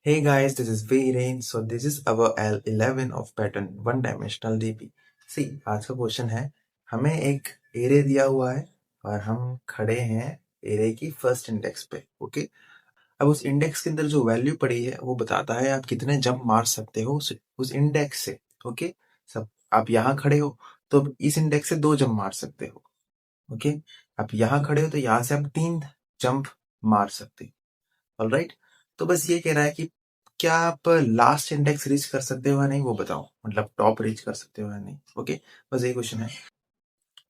Hey guys, this is Viren. So this is our L11 of pattern one dimensional DP. See, आज का question है हमें एक array दिया हुआ है और हम खड़े हैं एरे की फर्स्ट इंडेक्स पे। ओके, अब उस इंडेक्स के अंदर जो वैल्यू पड़ी है वो बताता है आप कितने जंप मार सकते हो उस इंडेक्स से। ओके, सब आप यहाँ खड़े हो तो अब इस इंडेक्स से 2 जंप मार सकते हो। ओके, आप यहाँ खड़े हो तो यहाँ से आप 3 जंप मार सकते हो। ऑलराइट, तो बस ये कह रहा है कि क्या आप लास्ट इंडेक्स रीच कर सकते हो या नहीं वो बताओ, मतलब टॉप रीच कर सकते हो या नहीं। ओके, बस यही क्वेश्चन है।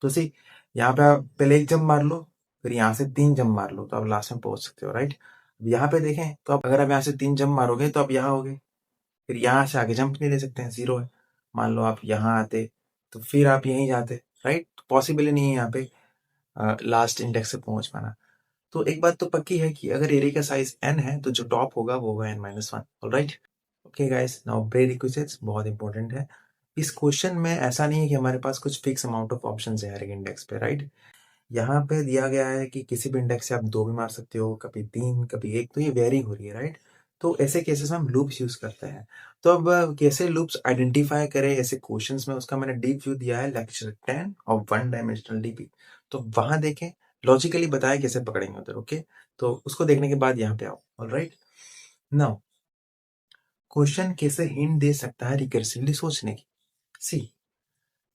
तो सी, यहाँ पे आप पहले एक जंप मार लो, फिर यहाँ से 3 जंप मार लो तो आप लास्ट में पहुंच सकते हो। राइट, अब यहाँ पे देखें तो आप अगर आप यहाँ से 3 जंप मारोगे तो आप यहाँ हो गए, फिर यहाँ से आगे जंप नहीं ले सकते हैं, जीरो है। मान लो आप यहाँ आते तो फिर आप यहीं जाते। राइट, पॉसिबल ही नहीं है यहाँ पे लास्ट इंडेक्स से पहुंच पाना। तो एक बात तो पक्की है कि अगर एरे का साइज n है तो जो टॉप होगा वो होगा n-1। Alright, okay guys, now prerequisites बहुत इंपॉर्टेंट है। इस क्वेश्चन में ऐसा नहीं है कि हमारे पास कुछ फिक्स अमाउंट ऑफ ऑप्शंस है हर एक इंडेक्स पे। राइट, यहाँ पे दिया गया है कि किसी भी इंडेक्स से आप 2 भी मार सकते हो, कभी 3, कभी 1, तो ये वेरी हो रही है। राइट, तो ऐसे केसेस में हम लूप्स यूज करते हैं। तो अब कैसे लूप्स आइडेंटिफाई करें ऐसे क्वेश्चंस में, उसका मैंने डीप व्यू दिया है lecture 10 of one dimensional DP. तो वहां देखें, लॉजिकली बताया कैसे पकड़ेंगे उधर। ओके, तो उसको देखने के बाद यहाँ पे आओ। ऑलराइट, नाउ क्वेश्चन कैसे हिंट दे सकता है रिकर्सिवली सोचने की। सी,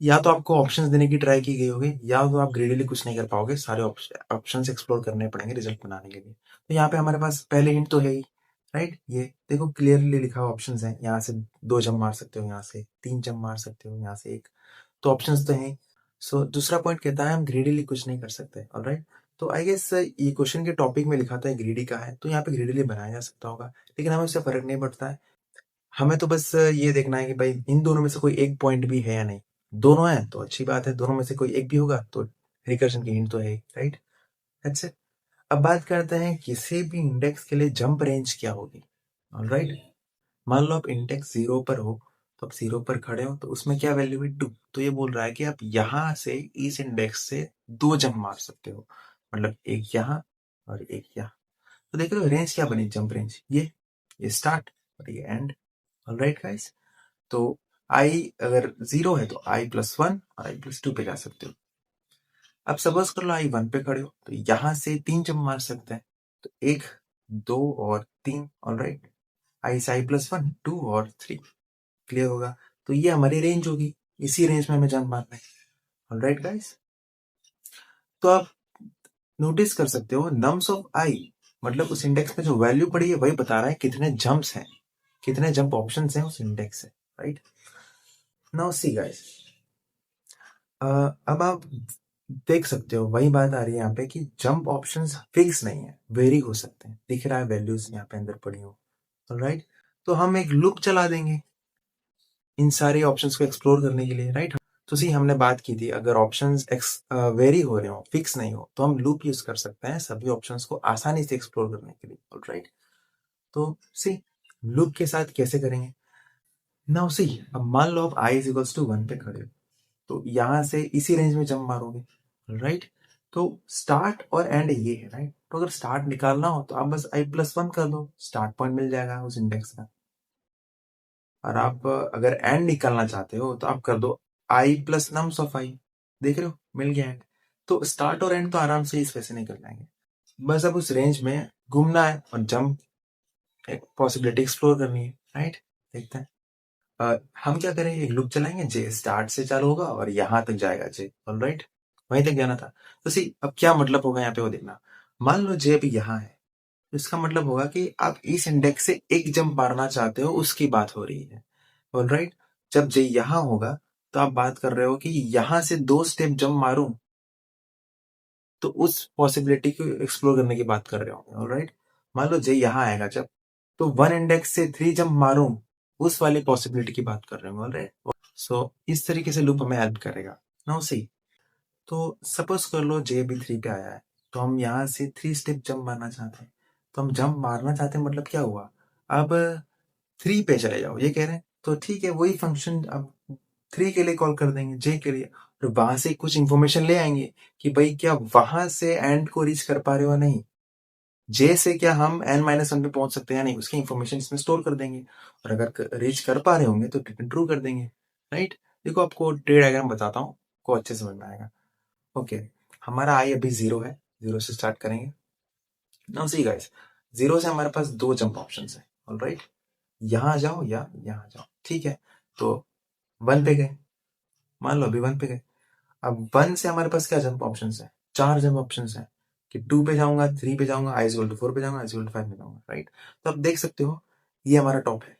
या तो आपको ऑप्शंस देने की ट्राई की गई होगी, या तो आप ग्रेडली कुछ नहीं कर पाओगे, सारे ऑप्शंस एक्सप्लोर करने पड़ेंगे रिजल्ट बनाने के लिए। तो यहाँ पे हमारे पास पहले हिंट तो है ही। राइट, ये देखो क्लियरली लिखा हुआ ऑप्शंस है, यहाँ से 2 जंप मार सकते हो, यहाँ से 3 जंप मार सकते हो, यहाँ से 1, तो ऑप्शंस तो है। सो दूसरा पॉइंट कहता है हम ग्रेडली कुछ नहीं कर सकते। ऑलराइट, तो आई गेस ये क्वेश्चन के टॉपिक में लिखा था ग्रीडी का है, तो यहाँ पे ग्रेडली बनाया जा सकता होगा, लेकिन हमें उससे फर्क नहीं पड़ता है। हमें तो बस ये देखना है कि भाई इन दोनों में से कोई एक पॉइंट भी है या नहीं। दोनों है तो अच्छी बात है, दोनों में से कोई एक भी होगा तो रिकर्शन की हिंट तो है। Right, that's it. अब बात करते हैं किसी भी इंडेक्स के लिए जंप रेंज क्या होगी। ऑलराइट, मान लो आप इंडेक्स 0 पर हो, तो आप 0 पर खड़े हो तो उसमें क्या वैल्यू है 2। तो ये बोल रहा है कि आप यहाँ से इस इंडेक्स से 2 जंप मार सकते हो, मतलब एक यहाँ और एक यहाँ। तो देख रहे हो रेंज क्या बनी, जंप रेंज ये स्टार्ट और ये एंड। ऑलराइट गाइस, तो आई अगर 0 है तो i+1 और i+2 पे जा सकते हो। अब सपोज कर लो i 1 पे खड़े हो तो यहां से 3 जंप मार सकते हैं, तो 1, 2 और 3। ऑलराइट, आई से i+1, 2 और 3 क्लियर होगा। तो ये हमारी रेंज होगी, इसी रेंज में हमें जंप मारना है। ऑलराइट गाइस, तो आप नोटिस कर सकते हो नम्स ऑफ आई, मतलब उस इंडेक्स में जो वैल्यू पड़ी है वही बता रहा है कितने जंप्स हैं, कितने जंप ऑप्शंस हैं उस इंडेक्स से। राइट, नाउ सी गाइस, अब आप देख सकते हो वही बात आ रही है यहाँ पे कि जंप ऑप्शंस फिक्स नहीं है, वेरी हो सकते हैं। दिख रहा है वैल्यूज यहाँ पे अंदर पड़ी हो। राइट, तो हम एक लूप चला देंगे इन सारे ऑप्शंस को एक्सप्लोर करने के लिए। राइट, तो सी हमने बात की थी अगर ऑप्शंस वेरी हो रहे हो, फिक्स नहीं हो, तो हम लूप यूज कर सकते हैं सभी ऑप्शंस को आसानी से एक्सप्लोर करने के लिए। राइट, तो सी लूप के साथ कैसे करेंगे। नाउ सी, अब मान लो आप i=1 पे खड़े हो तो यहां से इसी रेंज में जंप मारोगे। राइट, तो स्टार्ट और एंड ये है। राइट, तो अगर स्टार्ट निकालना हो तो आप बस i+1 कर दो, स्टार्ट पॉइंट मिल जाएगा उस इंडेक्स का। और आप अगर एंड निकालना चाहते हो तो आप कर दो i+nums ऑफ i। देख रहे हो, मिल गया एंड। तो स्टार्ट और एंड तो आराम से इस वैसे निकल जाएंगे, बस अब उस रेंज में घूमना है और जंप एक पॉसिबिलिटी एक्सप्लोर करनी है। राइट, देखते हैं हम क्या करेंगे, एक लूप चलाएंगे, जे स्टार्ट से चालू होगा और यहां तक जाएगा जे। ऑलराइट, वहीं तक जाना था। तो सी अब क्या मतलब होगा यहाँ पे वो देखना। मान लो जे अभी यहाँ है, तो इसका मतलब होगा कि आप इस इंडेक्स से एक जंप मारना चाहते हो, उसकी बात हो रही है। ऑलराइट, जब जे यहाँ होगा तो आप बात कर रहे हो कि यहां से 2 स्टेप जंप मारूं, तो उस पॉसिबिलिटी को एक्सप्लोर करने की बात कर रहे होंगे। ऑलराइट, मान लो जे यहाँ आएगा जब, तो 1 इंडेक्स से 3 जंप मारूं, उस वाली पॉसिबिलिटी की बात कर रहे होंगे। ऑलराइट, सो इस तरीके से लूप हमें हेल्प करेगा। नाउ सी, तो सपोज कर लो जे भी 3 पे आया है, तो हम यहाँ से 3 स्टेप जंप मारना चाहते हैं। तो हम जंप मारना चाहते हैं मतलब क्या हुआ, अब 3 पे चले जाओ ये कह रहे हैं, तो ठीक है वही फंक्शन अब 3 के लिए कॉल कर देंगे, जे के लिए, और वहां से कुछ इंफॉर्मेशन ले आएंगे कि भाई क्या वहां से एंड को रीच कर पा रहे हो या नहीं। जे से क्या हम n-1 पे पहुंच सकते हैं या नहीं, उसकी इंफॉर्मेशन इसमें स्टोर कर देंगे, और अगर रीच कर पा रहे होंगे तो रिटर्न ट्रू कर देंगे, राइट। देखो आपको ट्री डायग्राम बताता हूँ, को अच्छे से समझ में आएगा। ओके, हमारा आई अभी 0 है, 0 से स्टार्ट करेंगे। नाउ सी गाइस, 0 से हमारे पास दो जंप ऑप्शन है, ऑलराइट। यहाँ जाओ या यहाँ जाओ, ठीक है। तो 1 पे गए, मान लो अभी 1 पे गए। अब 1 से हमारे पास क्या जंप ऑप्शन है, 4 जंप ऑप्शन है कि 2 पे जाऊंगा, 3 पे जाऊंगा, आई इक्वल टू 4 पे जाऊंगा, आई इक्वल टू 5 पे जाऊंगा, राइट। तो आप देख सकते हो ये हमारा टॉप है,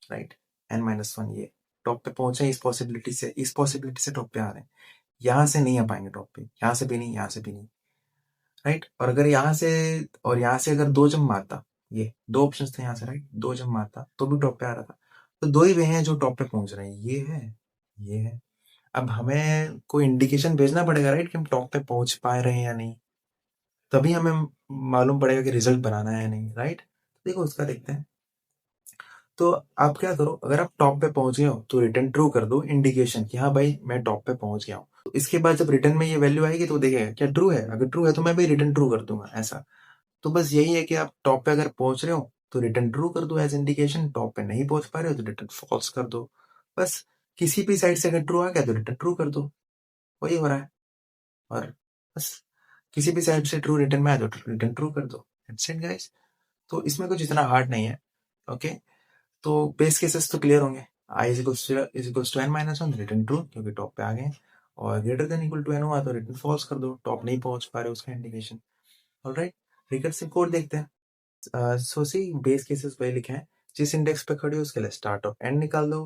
राइट। n-1 ये टॉप पे पहुंचे, इस पॉसिबिलिटी से टॉप पे आ रहे हैं। यहाँ से नहीं आ पाएंगे टॉप पे, यहाँ से भी नहीं, यहाँ से भी नहीं, राइट। और अगर यहाँ से और यहाँ से अगर दो जंप मारता, ये दो ऑप्शन थे यहाँ से, राइट, दो जंप मारता तो भी टॉप पे आ रहा था। तो दो ही वे हैं जो टॉप पे पहुंच रहे हैं, ये है, ये है। अब हमें कोई इंडिकेशन भेजना पड़ेगा, राइट, कि हम टॉप पे पहुंच पा रहे हैं या नहीं, तभी हमें मालूम पड़ेगा कि रिजल्ट बनाना है या नहीं, राइट। देखो उसका देखते हैं। तो आप क्या करो, अगर आप टॉप पे पहुंच गए हो तो रिटर्न ट्रू कर दो, इंडिकेशन कि हाँ भाई मैं टॉप पे पहुंच गया हूँ। तो इसके बाद जब रिटर्न में ये वैल्यू आएगी तो देखेगा क्या ट्रू है, अगर ट्रू है तो मैं भी रिटर्न ट्रू कर दूंगा, ऐसा। तो बस यही है कि आप टॉप पे अगर पहुंच रहे हो तो रिटर्न ट्रू कर दो एज इंडिकेशन, टॉप पे नहीं पहुंच पा रहे हो तो रिटर्न फॉल्स कर दो। बस किसी भी साइड से अगर ट्रू आ गया तो रिटर्न ट्रू कर दो, वही हो रहा है। और बस किसी भी साइड से ट्रू रिटर्न में आ जाओ तो रिटर्न ट्रू कर दो, दैट्स इट गाइस। तो इसमें कुछ इतना हार्ड नहीं है, ओके। तो बेस केसेस तो क्लियर होंगे, I is equals to n-1, return true क्योंकि टॉप पे आ गए, और greater than equal to n हुआ तो रिटर्न फॉल्स कर दो, टॉप नहीं पहुंच पा रहे उसका इंडिकेशन, ऑलराइट। रिकर्सिव कोड देखते हैं। सो सी बेस केसेस वही लिखे हैं, जिस इंडेक्स पे खड़े हो उसके लिए स्टार्ट ऑफ एंड निकाल दो,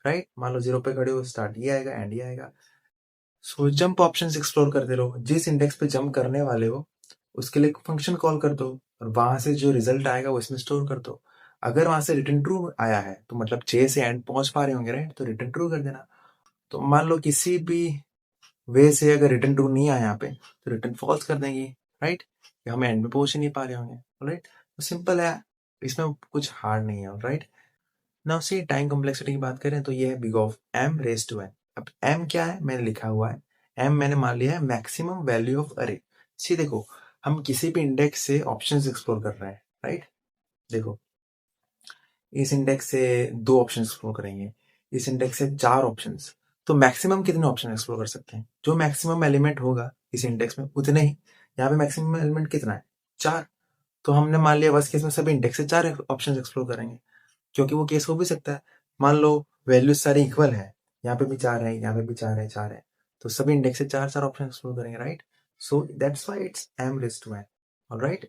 राइट। मान लो 0 पे खड़े हो, स्टार्ट ये आएगा, एंड ये आएगा। सो जंप ऑप्शंस एक्सप्लोर करते रहो, जिस इंडेक्स पे जंप करने वाले हो उसके लिए फंक्शन कॉल कर दो, और वहां से जो रिजल्ट आएगा वो इसमें स्टोर कर दो। अगर वहां से रिटर्न ट्रू आया है तो मतलब जे से एंड पहुंच पा रहे होंगे, राइट, तो रिटर्न ट्रू कर देना। तो मान लो किसी भी वे से अगर रिटर्न ट्रू नहीं आया यहाँ पे तो रिटर्न फॉल्स कर देंगे, राइट, कि हम एंड में पहुंच ही नहीं पा रहे होंगे, राइट। तो सिंपल है, इसमें कुछ हार्ड नहीं है, right. Now see time complexity की बात करें तो ये है big of m raise to n। अब m क्या है, मैंने लिखा हुआ है, m मैंने मान लिया है मैक्सिमम वैल्यू ऑफ अरे। सी देखो, हम किसी भी इंडेक्स से ऑप्शंस एक्सप्लोर कर रहे हैं, राइट। देखो इस इंडेक्स से दो ऑप्शन एक्सप्लोर करेंगे, इस इंडेक्स से चार ऑप्शंस, तो मैक्सिमम कितने ऑप्शन एक्सप्लोर कर सकते हैं, जो मैक्सिमम एलिमेंट होगा इस इंडेक्स में उतने ही। यहाँ पे मैक्सिमम एलिमेंट कितना है, चार। तो हमने मान लिया वर्स्ट केस में सभी इंडेक्स से चार ऑप्शन एक्सप्लोर करेंगे, क्योंकि वो केस हो भी सकता है। मान लो वैल्यूज सारी इक्वल है, यहाँ पे भी चार है, यहाँ पे भी चार है, चार है, तो सभी इंडेक्स से चार चार ऑप्शन एक्सप्लोर करेंगे, right. So that's why it's m raise to n, alright.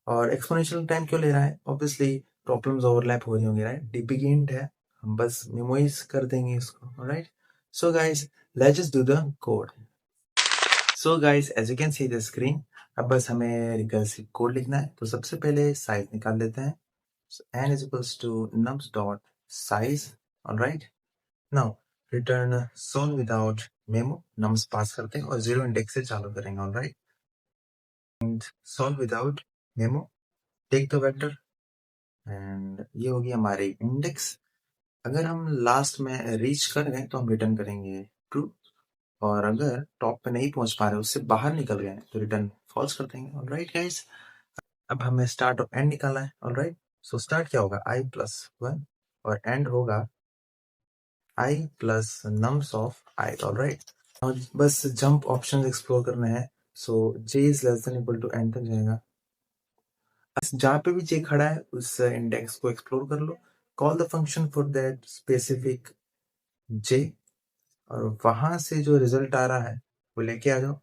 और एक्सपोनेंशियल टाइम क्यों ले रहा है, ऑब्वियसली प्रॉब्लम्स ओवरलैप हो रही होंगी, राइट। डीपी हिंट है, हम बस मेमोराइज कर देंगे इसको, alright. So guys let's just do the code. So guys as you can see the screen, अब बस हमें रिकर्सिव कोड लिखना है। तो सबसे पहले साइज निकाल लेते हैं, so n is equals to nums dot size, all right। now return solve without memo, nums पास करते हैं और जीरो इंडेक्स से चालू करेंगे, all right। and solve without memo, take the vector, and ये होगी हमारी इंडेक्स। अगर हम लास्ट में रीच कर गए तो हम रिटर्न करेंगे ट्रू, और अगर टॉप पे नहीं पहुंच पा रहे, उससे बाहर निकल गए तो रिटर्न फॉल्स कर देंगे, all right guys। अब हमें स्टार्ट और एंड निकालना है, all right। सो स्टार्ट क्या होगा i+1, और एंड होगा i plus nums of i, alright। और बस जंप ऑप्शन एक्सप्लोर करने हैं, so j is less than equal to n तक जाएगा। जहाँ पे भी j खड़ा है उस इंडेक्स को एक्सप्लोर कर लो, call the function for that specific j, और वहां से जो रिजल्ट आ रहा है वो लेके आ जाओ,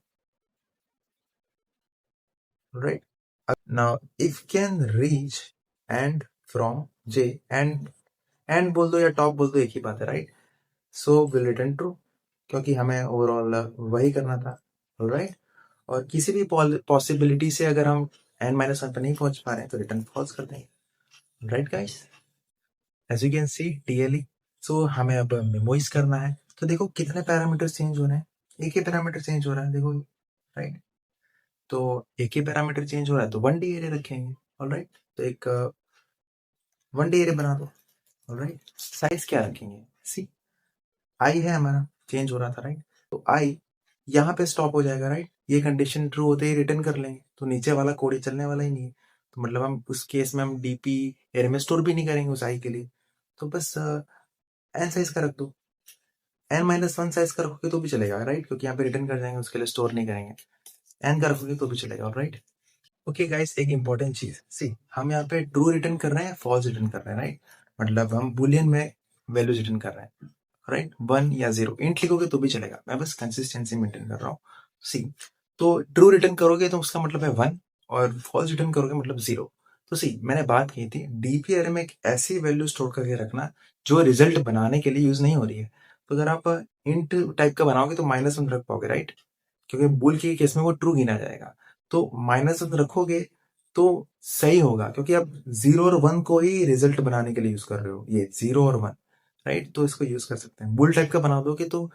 right. Now if can reach and from j, and बोल दो या टॉप बोल दो, एक ही बात है, right. So will return true, क्योंकि हमें ओवरऑल वही करना था, राइट। और किसी भी पॉसिबिलिटी से अगर हम n-1 पर नहीं पहुंच पा रहे हैं तो रिटर्न फॉल्स कर देंगे, right guys. As you can see TLE, so हमें अब मेमोइज करना है। तो देखो कितने पैरामीटर चेंज हो रहे हैं, एक ही पैरामीटर चेंज हो रहा है, देखो, राइट। तो एक ही पैरामीटर चेंज हो रहा है तो 1D एरे रखेंगे, ऑलराइट। तो एक 1D एरे बना दो, ऑलराइट। साइज क्या रखेंगे, सी आई है हमारा, चेंज हो रहा था, राइट। तो आई यहाँ पे स्टॉप हो जाएगा, राइट। ये कंडीशन ट्रू होते ही रिटर्न कर लेंगे, तो नीचे वाला कोड ही चलने वाला ही नहीं है। तो मतलब हम उस केस में हम डीपी एरे में स्टोर भी नहीं करेंगे उस आई के लिए। तो बस एन साइज का रख दो, n-1 साइज का रखोगे तो भी चलेगा, राइट, क्योंकि यहाँ पे रिटर्न कर जाएंगे, उसके लिए स्टोर नहीं करेंगे। एन का रखोगे तो भी चलेगा, राइट। ओके गाइस, एक इंपॉर्टेंट चीज, सी हम यहाँ पे ट्रू रिटर्न कर रहे हैं, फॉल्स रिटर्न कर रहे हैं, राइट। मतलब हम बुलियन में वैल्यूज रिटर्न कर रहे हैं, राइट। 1 या 0 इंट लिखोगे तो भी चलेगा, मैं बस कंसिस्टेंसी मेंटेन कर रहा हूँ। सी, तो ट्रू रिटर्न करोगे तो उसका मतलब है 1, और फॉल्स रिटर्न करोगे मतलब 0। तो सी, मैंने बात की थी डीपी अरे में एक ऐसी वैल्यू स्टोर करके रखना जो रिजल्ट बनाने के लिए यूज नहीं हो रही है। तो अगर आप इंट टाइप का बनाओगे तो -1 रख पाओगे, राइट, क्योंकि बुल के केस में वो ट्रू गिना जाएगा। तो -1 रखोगे तो सही होगा, क्योंकि आप 0 और 1 को ही रिजल्ट बनाने के लिए यूज कर रहे हो, ये 0 और 1, राइट। तो इसको यूज कर सकते हैं। बुल टाइप का बना दोगे तो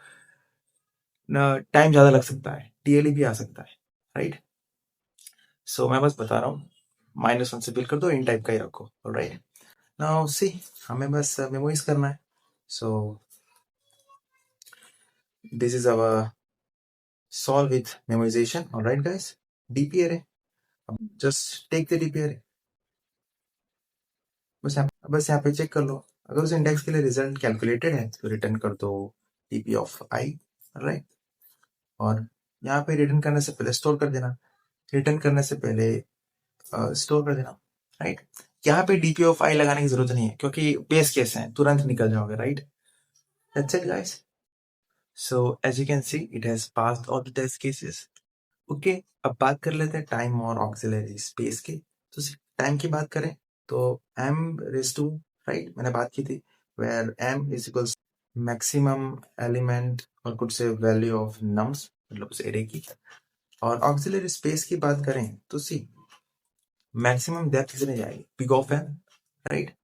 टाइम ज्यादा लग सकता है, टीएलई भी आ सकता है, राइट। सो मैं बस बता रहा हूँ, -1 से बिल कर दो, इन टाइप का ही रखो, राइट। नाउ सी, हमें बस मेमोराइज करना है। So this is our solve with memorization, alright guys, DP array, just take the DP array, बस यहाँ पे चेक कर लो। अगर उस इंडेक्स के लिए रिजल्ट कैलकुलेटेड है तो रिटर्न कर दो DP ऑफ I, राइट। और यहाँ पे रिटर्न करने से पहले स्टोर कर देना, रिटर्न करने से पहले स्टोर कर देना, राइट। यहाँ पे DP ऑफ I लगाने की जरूरत नहीं है, क्योंकि बेस केस है, तुरंत निकल जाओगे, right. That's it guys. So as you can see, it has passed all the test cases. Okay, अब बात कर लेते हैं टाइम और ऑक्सिलरी स्पेस की। तो टाइम की बात करें तो m रेज टू, राइट, मैंने बात की थी, where m is equals maximum element और कुछ से वैल्यू ऑफ नम्स, मतलब उस एरे की। और ऑक्सिलरी स्पेस की बात करें तो सी, मैक्सिमम डेप्थ कितने जाएगी, बिग ऑफ m, राइट।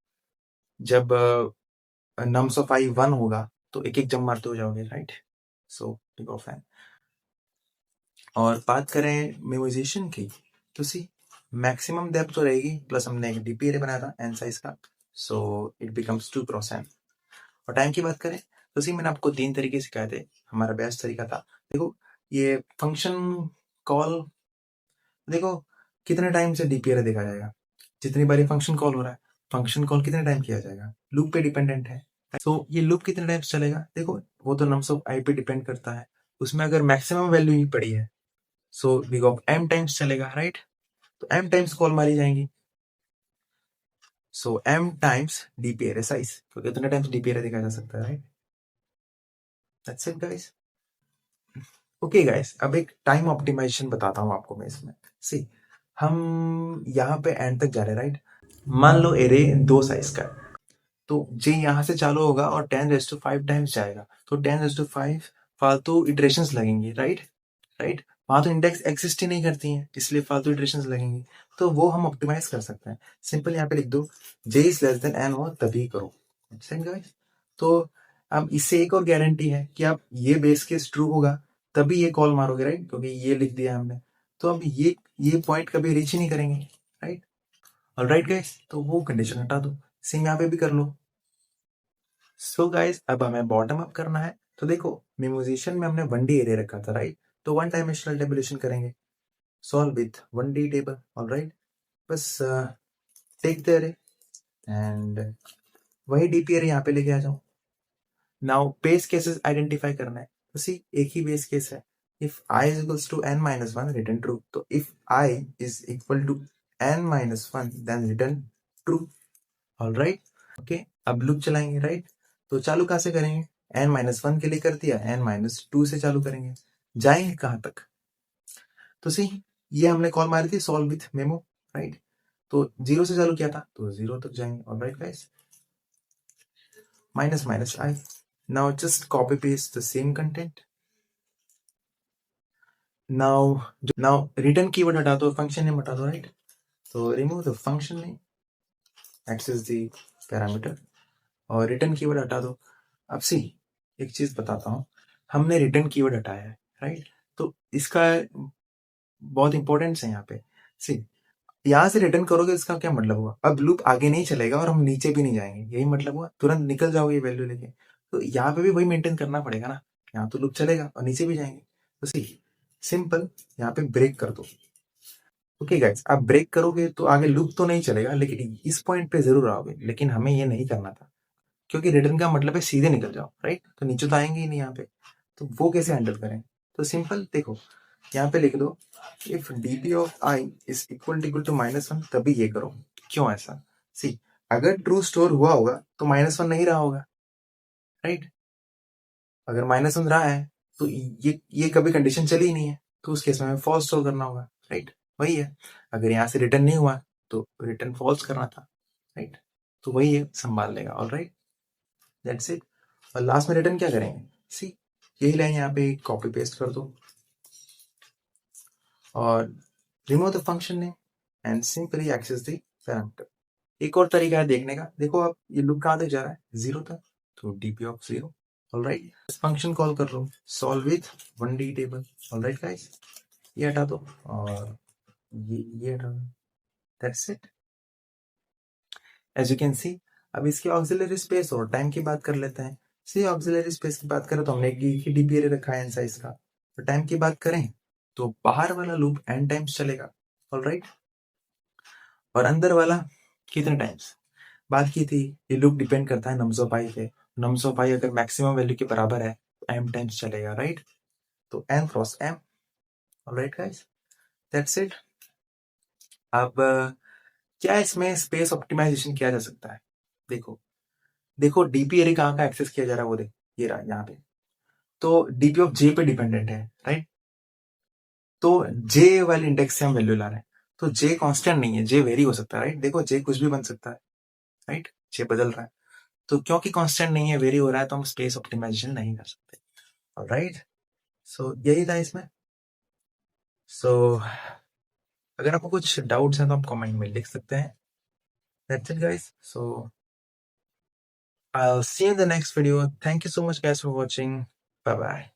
जब नम्स ऑफ i 1 होगा तो एक एक जम मारते हो जाओगे, right. So big of m। और बात करें मेमोराइजेशन की तो सी, मैक्सिमम डेप्थ तो रहेगी, प्लस हमने एक डीपी एरे बनाया था एन साइज का, सो इट बिकम्स 2 × n। और टाइम की बात करें तो सी, मैंने आपको 3 तरीके सिखाए थे, हमारा बेस्ट तरीका था। देखो, ये फंक्शन कॉल, देखो कितने टाइम से डीपी एरे देखा जाएगा, जितनी बार फंक्शन कॉल हो रहा है, फंक्शन कॉल कितने टाइम किया जाएगा, लूप पे डिपेंडेंट है। सो ये लूप कितने टाइम चलेगा, देखो वो तो नम्स ऑफ आई पे डिपेंड करता है, उसमें अगर मैक्सिमम वैल्यू ही पड़ी है so big of m times चलेगा, राइट। तो m टाइम्स कॉल मारी जाएंगी, सो m times DP array size, तो कितने टाइम्स डीपी एरे देखा जा सकता है, right. That's it guys. Okay guys, अब एक टाइम ऑप्टिमाइजेशन बताता हूँ आपको मैं इसमें। सी, हम यहाँ पे एंड तक जा रहे हैं, राइट। मान लो एरे 2 साइज का है, तो जे यहाँ से चालू होगा और 10⁵ टाइम्स जाएगा, तो 10⁵ फालतू इटरेशंस लगेंगी, राइट, राइट। वहां तो इंडेक्स एग्जिस्ट ही नहीं करती हैं, इसलिए फालतू इटरेशंस लगेंगी, तो वो हम ऑप्टिमाइज कर सकते हैं। सिंपल यहाँ पे लिख दो, जे इज लेस देन एन हो तभी करो, गाइस। तो अब इससे एक और गारंटी है कि आप ये बेस केस ट्रू होगा तभी ये कॉल मारोगे, राइट, क्योंकि ये लिख दिया हमने। तो अब ये पॉइंट कभी रीच ही नहीं करेंगे, राइट। ऑलराइट गाइस, तो वो कंडीशन हटा दो, सेम यहाँ पे भी कर लो। सो गाइस, अब हमें बॉटम अप करना है। तो देखो, मेमोराइजेशन में हमने 1D एरे रखा था, राइट। तो 1 डायमेंशनल टेबुलेशन करेंगे, solve with 1D table, alright. बस टेक द एरे एंड वही डीपी एरे यहाँ पे लेके आ जाओ। नाउ बेस केसेस आइडेंटिफाई करना है, तो सी एक ही बेस केस है। If i is equals to n-1 return true, तो if i is equal to n-1 then return true, alright. Okay, अब लूप चलाएंगे, राइट। तो चालू कहां से करेंगे, n-1 के लिए कर दिया, n-2 से चालू करेंगे, जाएंगे कहां तक। तो सी, ये हमने कॉल मारी थी सॉल्व विथ मेमो, राइट। तो 0 से चालू किया था तो 0 तक जाएंगे, alright guys. Minus minus i, now just copy paste the same content. Now return keyword हटा दो, फंक्शन नेम हटा दो, राइट। तो remove the function name, access the parameter, और रिटर्न कीवर्ड हटा दो। अब सी, एक चीज बताता हूँ, हमने रिटर्न कीवर्ड हटाया है, राइट। तो इसका बहुत इंपॉर्टेंस है यहाँ पे। सी, यहाँ से रिटर्न करोगे इसका क्या मतलब हुआ, अब लूप आगे नहीं चलेगा और हम नीचे भी नहीं जाएंगे, यही मतलब हुआ, तुरंत निकल जाओगे वैल्यू लेके। तो यहाँ पे भी वही मेंटेन करना पड़ेगा ना, यहाँ तो लूप चलेगा और नीचे भी जाएंगे। तो सी, सिंपल यहाँ पे ब्रेक कर दो, ओके गाइस, आप ब्रेक करोगे तो आगे लूप तो नहीं चलेगा, लेकिन इस पॉइंट पे जरूर आओगे। लेकिन हमें ये नहीं करना था, क्योंकि रिटर्न का मतलब है सीधे निकल जाओ, राइट? तो नीचे तो आएंगे ही नहीं यहाँ पे, तो वो कैसे हैंडल करें? तो सिंपल देखो, यहाँ पे लिख दो if dp of i is equal to -1, तभी ये करो। क्यों ऐसा? सी, अगर ट्रू स्टोर हुआ होगा तो -1 नहीं रहा होगा, राइट? अगर -1 रहा है तो ये कभी कंडीशन चली ही नहीं है, तो उस केस में हमें फॉल्स स्टोर करना होगा, राइट? वही है। अगर यहाँ से रिटर्न नहीं हुआ तो रिटर्न फॉल्स करना था, राइट? तो वही है, संभाल लेगा। All right, that's it. और लास्ट में रिटर्न क्या करेंगे? सी, यही लाइन यहाँ पे कॉपी पेस्ट कर दो और remove the function name and simply access the parameter. एक और तरीका है देखने का, देखो आप ये लूप कहाँ तक जा रहा है? 0 तक, तो DP of 0। Alright, function call कर लो, solve with 1D table. Alright guys, ये हटा दो और ये हटा दो, that's it. As you can see, अब इसकी ऑक्सिलरी स्पेस और टाइम की बात कर लेते हैं। सी, ऑक्सिलरी स्पेस की बात करें तो हमने एक ही डीपी एरे रखा है एन साइज का। तो टाइम की बात करें तो बाहर वाला लूप n टाइम्स चलेगा, ऑलराइट? और अंदर वाला कितने टाइम्स? बात की थी, ये लूप डिपेंड करता है नम्स ऑफ आई पे। नम्स ऑफ आई अगर मैक्सिमम वैल्यू के बराबर है तो m टाइम्स चलेगा, राइट? तो n cross m। Alright guys, that's it. अब क्या इसमें स्पेस ऑप्टिमाइजेशन किया जा सकता है? देखो देखो, डीपी एरे कहाँ का एक्सेस किया जा रहा है वो देख, ये रहा यहाँ पे। तो डीपी ऑफ जे पे डिपेंडेंट है, राइट? तो जे वाले इंडेक्स से हम वैल्यू ला रहे हैं, तो जे कांस्टेंट नहीं है, जे वेरी हो सकता है, राइट? देखो जे कुछ भी बन सकता है, राइट? जे बदल रहा है, तो क्योंकि कांस्टेंट नहीं है, वेरी हो रहा है, तो हम स्पेस ऑप्टिमाइजेशन नहीं कर सकते। ऑलराइट, सो यही था इसमें। सो अगर आपको कुछ डाउट्स हैं तो आप कमेंट में लिख सकते हैं। That's it guys, so I'll see you in the next video. Thank you so much guys for watching. Bye bye.